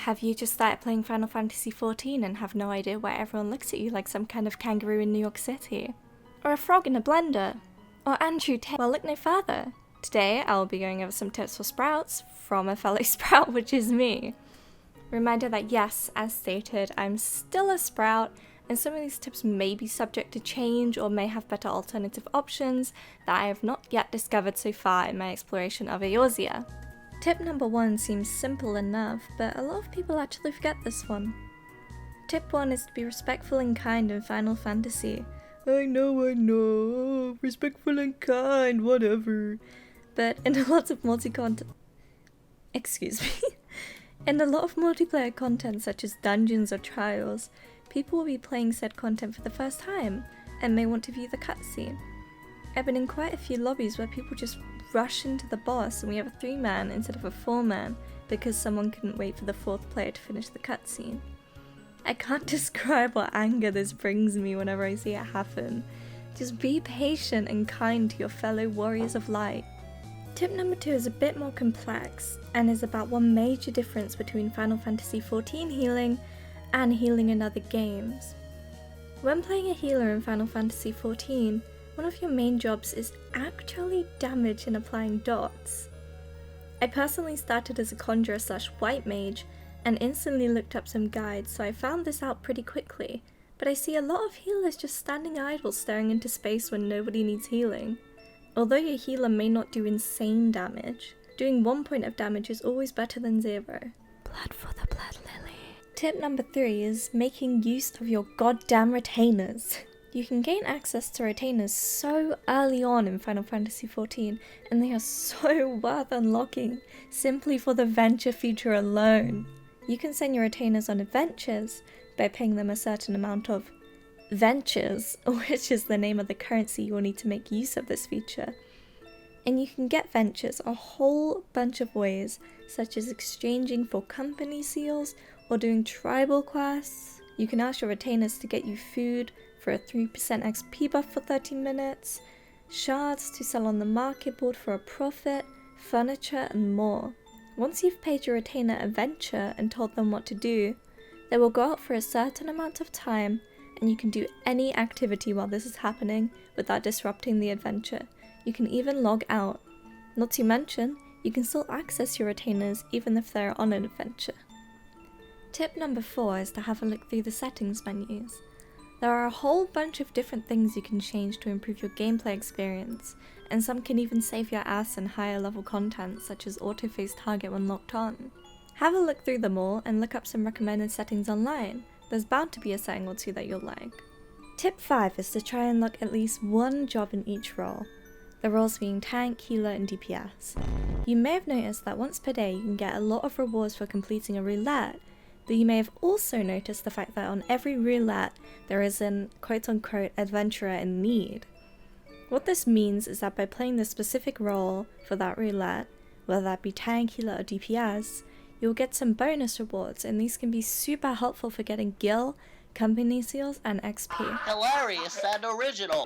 Have you just started playing Final Fantasy XIV and have no idea why everyone looks at you like some kind of kangaroo in New York City? Or a frog in a blender? Or Andrew Tate? Well, look no further. Today, I'll be going over some tips for sprouts from a fellow sprout, which is me. Reminder that yes, as stated, I'm still a sprout, and some of these tips may be subject to change or may have better alternative options that I have not yet discovered so far in my exploration of Eorzea. Tip number 1 seems simple enough, but a lot of people actually forget this one. Tip 1 is to be respectful and kind in Final Fantasy. I know, respectful and kind, whatever. But in a lot of in a lot of multiplayer content such as dungeons or trials, people will be playing said content for the first time and may want to view the cutscene. I've been in quite a few lobbies where people just rush into the boss and we have a 3-man instead of a 4-man because someone couldn't wait for the 4th player to finish the cutscene. I can't describe what anger this brings me whenever I see it happen. Just be patient and kind to your fellow warriors of light. Tip number 2 is a bit more complex and is about one major difference between Final Fantasy XIV healing and healing in other games. When playing a healer in Final Fantasy XIV, one of your main jobs is actually damage and applying dots. I personally started as a conjurer / white mage and instantly looked up some guides, so I found this out pretty quickly, but I see a lot of healers just standing idle staring into space when nobody needs healing. Although your healer may not do insane damage, doing 1 point of damage is always better than 0. Blood for the blood lily. Tip number 3 is making use of your goddamn retainers. You can gain access to retainers so early on in Final Fantasy XIV, and they are so worth unlocking simply for the venture feature alone. You can send your retainers on adventures by paying them a certain amount of ventures, which is the name of the currency you will need to make use of this feature. And you can get ventures a whole bunch of ways, such as exchanging for company seals or doing tribal quests. You can ask your retainers to get you food for a 3% XP buff for 30 minutes, shards to sell on the market board for a profit, furniture and more. Once you've paid your retainer a venture and told them what to do, they will go out for a certain amount of time and you can do any activity while this is happening without disrupting the adventure. You can even log out. Not to mention, you can still access your retainers even if they're on an adventure. Tip number 4 is to have a look through the settings menus. There are a whole bunch of different things you can change to improve your gameplay experience, and some can even save your ass in higher level content such as autophase target when locked on. Have a look through them all and look up some recommended settings online. There's bound to be a setting or two that you'll like. Tip 5 is to try and unlock at least one job in each role, the roles being tank, healer and DPS. You may have noticed that once per day you can get a lot of rewards for completing a roulette, but you may have also noticed the fact that on every roulette there is an quote-unquote adventurer in need. What this means is that by playing the specific role for that roulette, whether that be tank, healer or DPS, you'll get some bonus rewards, and these can be super helpful for getting gil, company seals and XP. Hilarious and original!